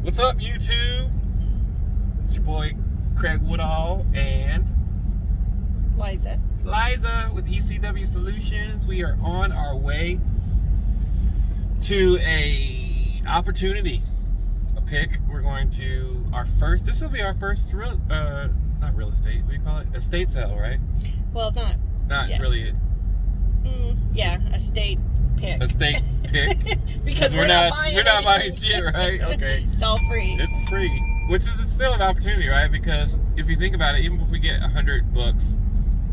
What's up, YouTube? It's your boy Craig Woodall and Eliza with ECW Solutions. We are on our way to a opportunity, a pick. We're going to this will be our first not real estate, what do you call it? Estate sale, right? Well, Not really. Estate pick. Estate pick. Because we're not buying shit, right? Okay. It's all free. It's free, which is still an opportunity, right? Because if you think about it, even if we get 100 books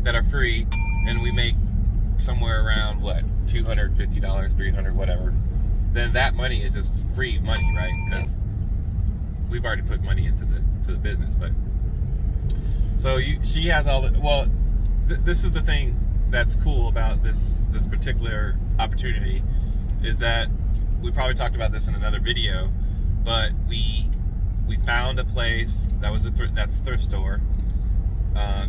that are free and we make somewhere around what, $250, $300, whatever, then that money is just free money, right? Because we've already put money into the business. But so she has all the, well, this is the thing that's cool about this particular opportunity, is that we probably talked about this in another video, but we found a place that was that's a thrift store,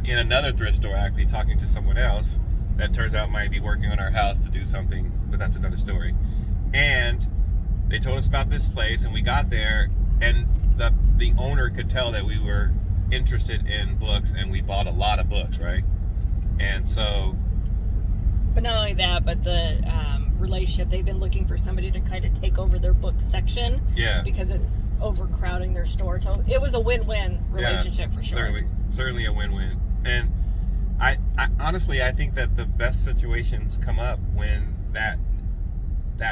in another thrift store, actually talking to someone else that turns out might be working on our house to do something, but that's another story. And they told us about this place, and we got there, and the owner could tell that we were interested in books, and we bought a lot of books, right? And so, but not only that, but the relationship, they've been looking for somebody to kind of take over their book section. Yeah. Because it's overcrowding their store. So it was a win-win relationship, for sure. Certainly a win-win. And I honestly, I think that the best situations come up when that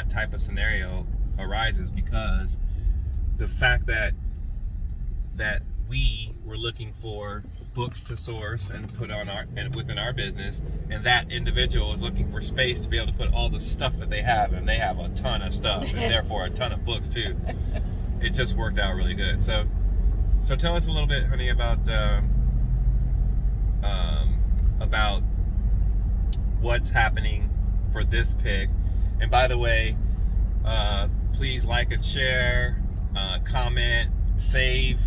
type of scenario arises, because the fact that we were looking for books to source and put on within our business, and that individual is looking for space to be able to put all the stuff that they have, and they have a ton of stuff, and therefore a ton of books too. It just worked out really good. So tell us a little bit, honey, about what's happening for this pick. And by the way, please like and share, comment, save,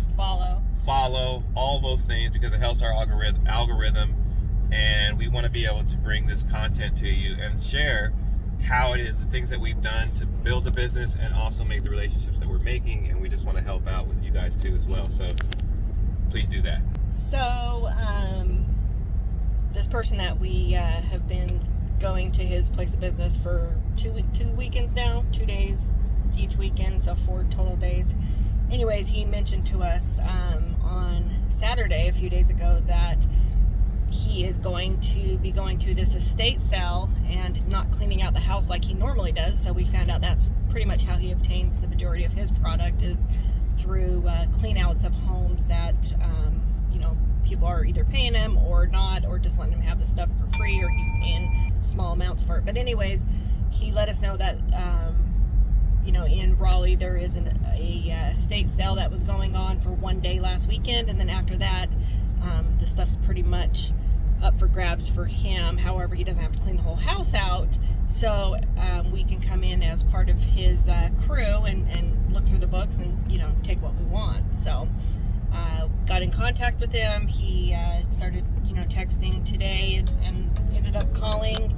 follow, all those things, because it helps our algorithm, and we want to be able to bring this content to you and share how it is, the things that we've done to build the business and also make the relationships that we're making, and we just want to help out with you guys too as well. So please do that. So this person that we have been going to his place of business for two weekends now, 2 days each weekend, so 4 total days. Anyways, he mentioned to us on Saturday, a few days ago, that he is going to be going to this estate sale and not cleaning out the house like he normally does. So we found out that's pretty much how he obtains the majority of his product, is through clean outs of homes that people are either paying him or not, or just letting him have the stuff for free, or he's paying small amounts for it. But anyways, he let us know that in Raleigh there is a estate sale that was going on for 1 day last weekend, and then after that the stuff's pretty much up for grabs for him. However, he doesn't have to clean the whole house out, so we can come in as part of his crew and look through the books and take what we want. So got in contact with him. He started texting today and ended up calling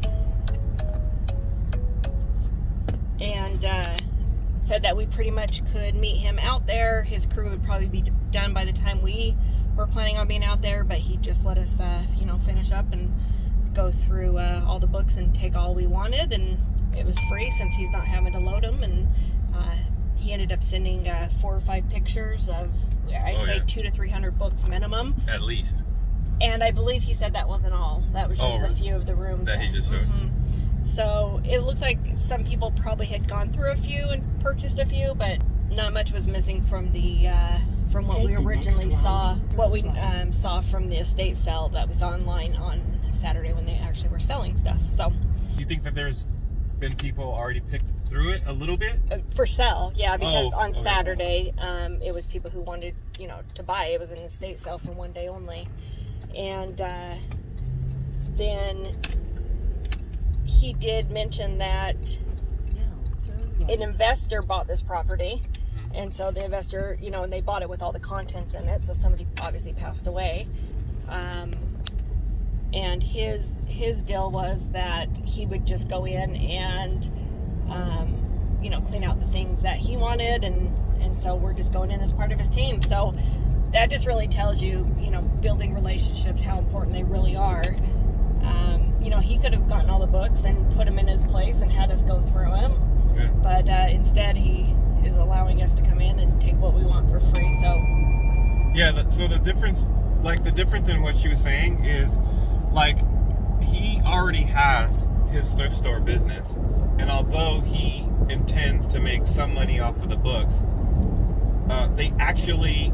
and said that we pretty much could meet him out there. His crew would probably be done by the time we were planning on being out there, but he just let us finish up and go through all the books and take all we wanted, and it was free since he's not having to load them. And he ended up sending 4 or 5 pictures of, I'd say 200 to 300 books minimum, at least. And I believe he said that wasn't all. That was just a few of the rooms that he just showed. So it looked like some people probably had gone through a few and purchased a few, but not much was missing from the from what we originally saw. What we saw from the estate sale that was online on Saturday when they actually were selling stuff. So, do you think that there's been people already picked through it a little bit for sale? Yeah, because on Saturday it was people who wanted to buy. It was an estate sale for 1 day only, and then he did mention that an investor bought this property, and so the investor, and they bought it with all the contents in it, so somebody obviously passed away, and his deal was that he would just go in and clean out the things that he wanted and And so we're just going in as part of his team. So that just really tells you, building relationships, how important they really are. He could have gotten all the books and put them in his place and had us go through them. Yeah. But instead, he is allowing us to come in and take what we want for free. So yeah, so the difference in what she was saying is, like, he already has his thrift store business, and although he intends to make some money off of the books, they actually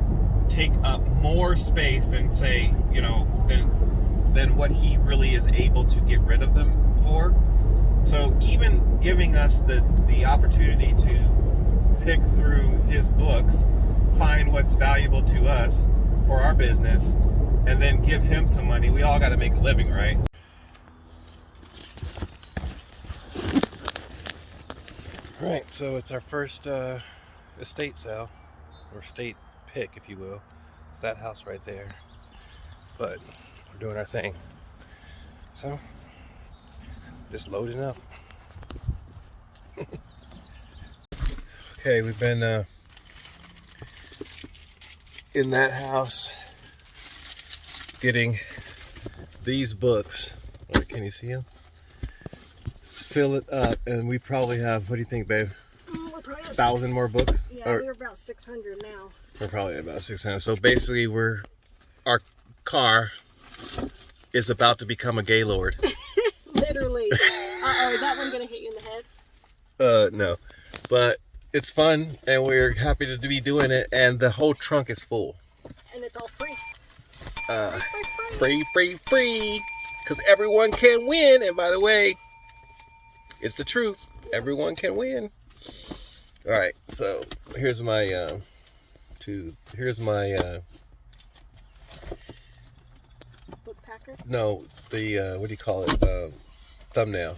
take up more space than, say, than what he really is able to get rid of them for. So even giving us the opportunity to pick through his books, find what's valuable to us for our business, and then give him some money. We all got to make a living, right? Right, so it's our first estate sale, or estate pick, if you will. It's that house right there. But we're doing our thing. So, just loading up. Okay, we've been in that house getting these books. Can you see them? Let's fill it up, and we probably have, what do you think, babe? We're probably 1,000 more books? Yeah, we're about 600 now. We're probably about 600. So basically, our car is about to become a Gaylord. Literally. Uh-oh, is that one going to hit you in the head? No. But it's fun, and we're happy to be doing it, and the whole trunk is full. And it's all free. Free. Because everyone can win, and by the way, it's the truth. Everyone can win. All right, so here's my Book packer? no, the what do you call it? Thumbnail.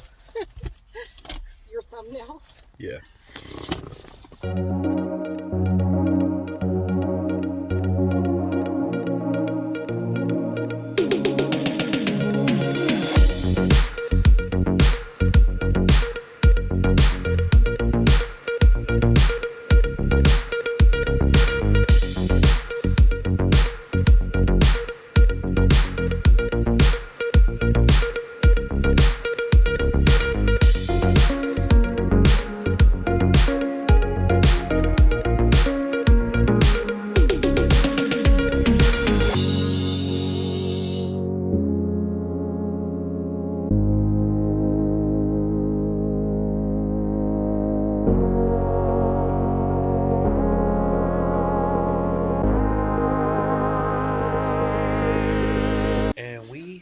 Your thumbnail? Yeah.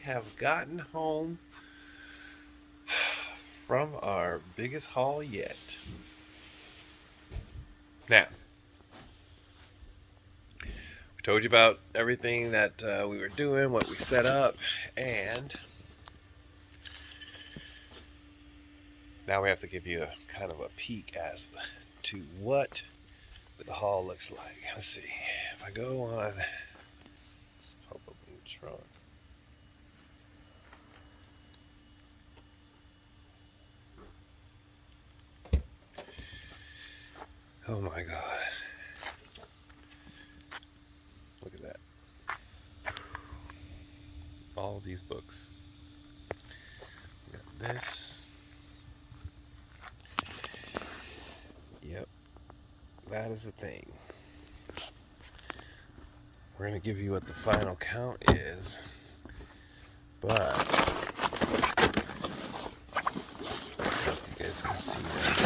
Have gotten home from our biggest haul yet. Now, we told you about everything that we were doing, what we set up, and now we have to give you a kind of a peek as to what the haul looks like. Let's see. If I go on, let's pop up in the trunk. Oh my God. Look at that. All these books. We got this. Yep. That is the thing. We're going to give you what the final count is. But you guys can see that.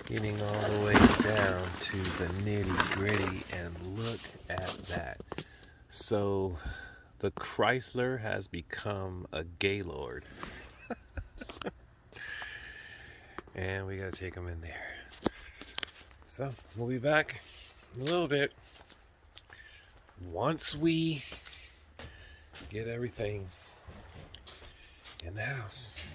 Getting all the way down to the nitty gritty, and look at that. So the Chrysler has become a Gaylord. And we gotta take them in there. So we'll be back in a little bit once we get everything in the house.